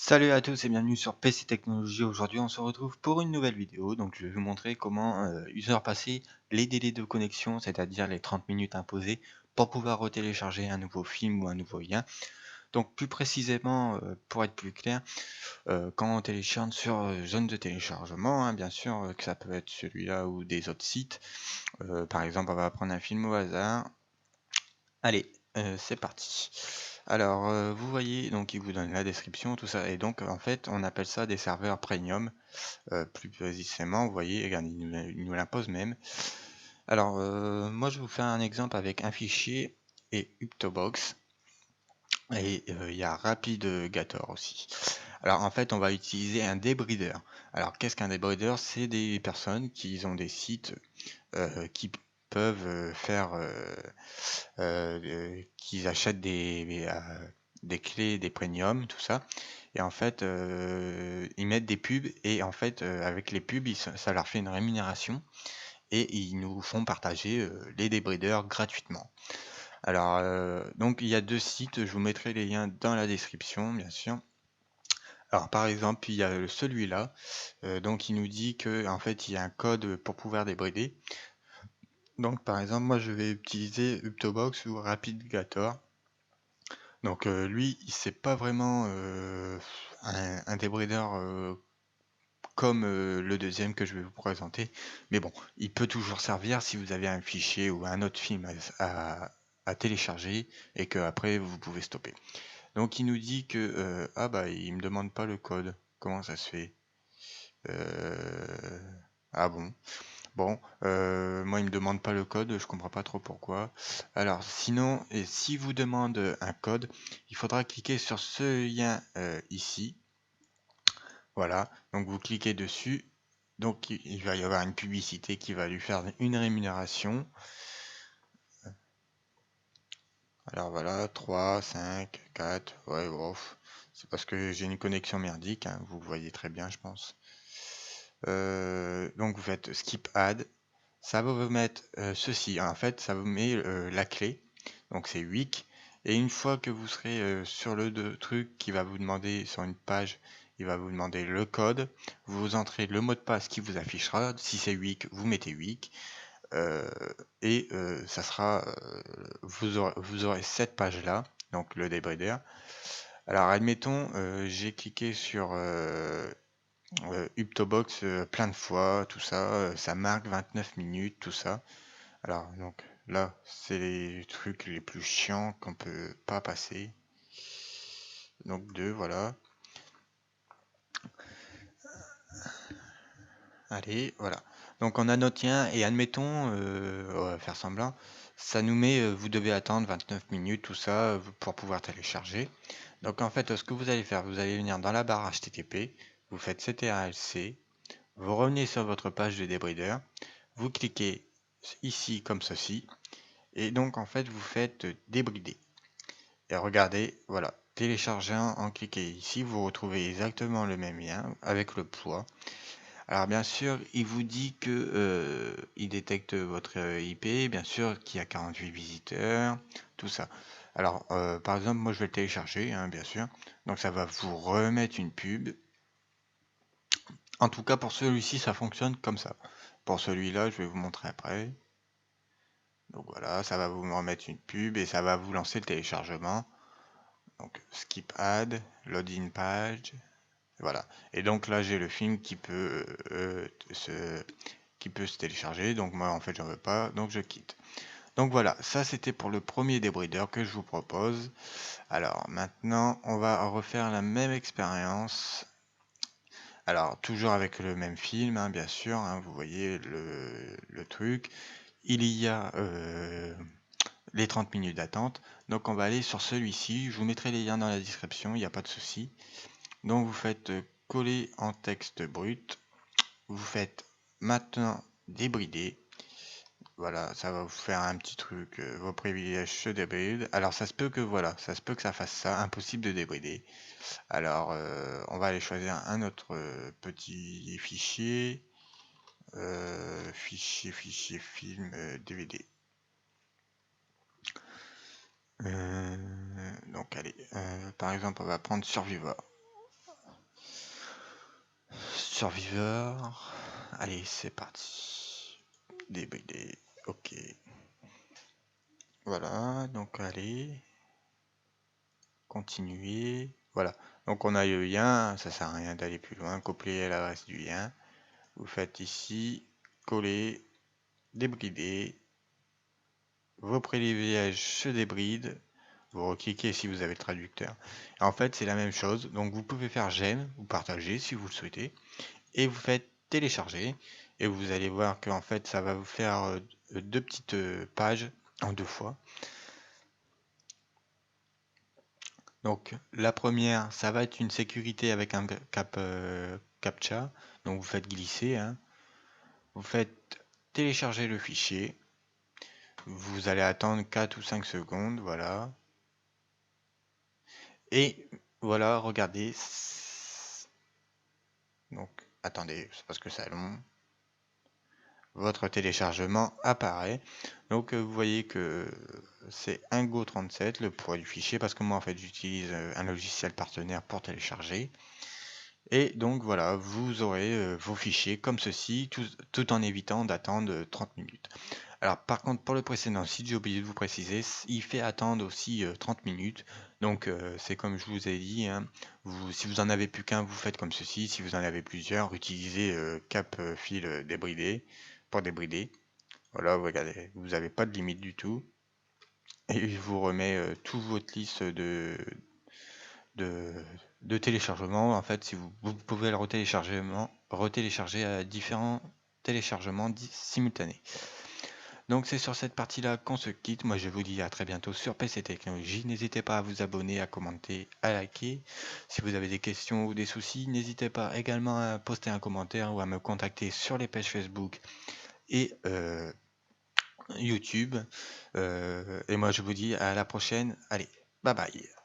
Salut à tous et bienvenue sur PC Technologie. Aujourd'hui, on se retrouve pour une nouvelle vidéo. Donc, je vais vous montrer comment usurpasser les délais de connexion, c'est-à-dire les 30 minutes imposées, pour pouvoir retélécharger un nouveau film ou un nouveau lien. Donc, plus précisément, pour être plus clair, quand on télécharge sur zone de téléchargement, hein, bien sûr, que ça peut être celui-là ou des autres sites. Par exemple, on va prendre un film au hasard. Allez, c'est parti. Alors, vous voyez, donc il vous donne la description, tout ça, et donc en fait, on appelle ça des serveurs premium, plus précisément, vous voyez, regarde, il nous l'impose même. Alors, moi, je vais vous faire un exemple avec un fichier et Uptobox, et il y a RapidGator aussi. Alors, en fait, on va utiliser un débrideur. Alors, qu'est-ce qu'un débrideur? C'est des personnes qui ont des sites qui peuvent faire qu'ils achètent des clés, des premiums, tout ça. Et en fait, ils mettent des pubs et en fait, avec les pubs, ça leur fait une rémunération et ils nous font partager les débrideurs gratuitement. Alors, donc il y a deux sites, je vous mettrai les liens dans la description, bien sûr. Alors par exemple, il y a celui-là, donc il nous dit que en fait il y a un code pour pouvoir débrider. Donc par exemple, moi je vais utiliser Uptobox ou RapidGator. Donc lui, c'est pas vraiment un débrideur comme le deuxième que je vais vous présenter. Mais bon, il peut toujours servir si vous avez un fichier ou un autre film à télécharger et que après vous pouvez stopper. Donc il nous dit que ah bah il me demande pas le code. Comment ça se fait? Ah bon. Bon, moi il me demande pas le code, je comprends pas trop pourquoi. Alors sinon, et si vous demande un code, il faudra cliquer sur ce lien ici. Voilà, donc vous cliquez dessus. Donc il va y avoir une publicité qui va lui faire une rémunération. Alors voilà, 3, 5, 4, ouais, ouf. C'est parce que j'ai une connexion merdique, hein, vous voyez très bien, je pense. Donc vous faites skip ad. Ça va vous mettre ceci. En fait, ça vous met la clé. Donc c'est week. Et une fois que vous serez sur le truc qui va vous demander sur une page, il va vous demander le code. Vous entrez le mot de passe qui vous affichera. Si c'est week, vous mettez week. Et ça sera, vous aurez cette page là, donc le débrider. Alors admettons, j'ai cliqué sur Uptobox plein de fois, tout ça, ça marque 29 minutes, tout ça. Alors donc là, c'est les trucs les plus chiants qu'on peut pas passer. Donc deux, voilà. Allez, voilà. Donc on a notre lien et admettons, on va faire semblant, ça nous met, vous devez attendre 29 minutes, tout ça, pour pouvoir télécharger. Donc en fait, ce que vous allez faire, vous allez venir dans la barre HTTP, vous faites CTRL-C, vous revenez sur votre page de débrideur, vous cliquez ici comme ceci, et donc en fait vous faites débrider. Et regardez, voilà, télécharger en cliquez ici, vous retrouvez exactement le même lien avec le poids. Alors bien sûr, il vous dit que il détecte votre IP, bien sûr qu'il y a 48 visiteurs, tout ça. Alors par exemple, moi je vais le télécharger, hein, bien sûr. Donc ça va vous remettre une pub. En tout cas pour celui-ci, ça fonctionne comme ça. Pour celui-là, je vais vous montrer après. Donc voilà, ça va vous remettre une pub et ça va vous lancer le téléchargement. Donc skip ad, login page, voilà. Et donc là j'ai le film qui peut se télécharger. Donc moi en fait j'en veux pas, donc je quitte. Donc voilà, ça c'était pour le premier débrideur que je vous propose. Alors maintenant on va refaire la même expérience. Alors toujours avec le même film, hein, bien sûr, hein, vous voyez le truc. Il y a les 30 minutes d'attente. Donc on va aller sur celui-ci. Je vous mettrai les liens dans la description, il n'y a pas de souci. Donc vous faites coller en texte brut. Vous faites maintenant débrider. Voilà, ça va vous faire un petit truc. Vos privilèges se débrident. Alors ça se peut que voilà, ça se peut que ça fasse ça. Impossible de débrider. Alors on va aller choisir un autre petit fichier. Fichier film DVD. Donc allez, par exemple on va prendre Survivor. Survivor. Allez, c'est parti. Débrider. Ok. Voilà, donc allez. Continuer. Voilà. Donc on a le lien, ça sert à rien d'aller plus loin. Copier l'adresse du lien. Vous faites ici, coller, débrider. Vos privilèges se débrident. Vous recliquez si vous avez le traducteur. En fait, c'est la même chose. Donc vous pouvez faire j'aime ou partager si vous le souhaitez. Et vous faites télécharger. Et vous allez voir qu'en fait, ça va vous faire deux petites pages en 2 fois. Donc la première, ça va être une sécurité avec un captcha. Donc vous faites glisser, hein. Vous faites télécharger le fichier. Vous allez attendre 4 ou 5 secondes, voilà. Et voilà, regardez. Donc attendez, c'est parce que c'est long. Votre téléchargement apparaît. Donc vous voyez que c'est un Go37 le poids du fichier, parce que moi en fait j'utilise un logiciel partenaire pour télécharger. Et donc voilà, vous aurez vos fichiers comme ceci, tout en évitant d'attendre 30 minutes. Alors par contre pour le précédent site, j'ai oublié de vous préciser, il fait attendre aussi 30 minutes. Donc c'est comme je vous ai dit, hein, si vous en avez plus qu'un, vous faites comme ceci. Si vous en avez plusieurs, utilisez cap fil débridé pour débrider. Voilà, vous regardez, vous n'avez pas de limite du tout. Et il vous remet toute votre liste de téléchargement. En fait, si vous pouvez le retélécharger à différents téléchargements simultanés. Donc c'est sur cette partie-là qu'on se quitte. Moi je vous dis à très bientôt sur PC Technologies. N'hésitez pas à vous abonner, à commenter, à liker. Si vous avez des questions ou des soucis, n'hésitez pas également à poster un commentaire ou à me contacter sur les pages Facebook et YouTube. Et moi je vous dis à la prochaine. Allez, bye bye.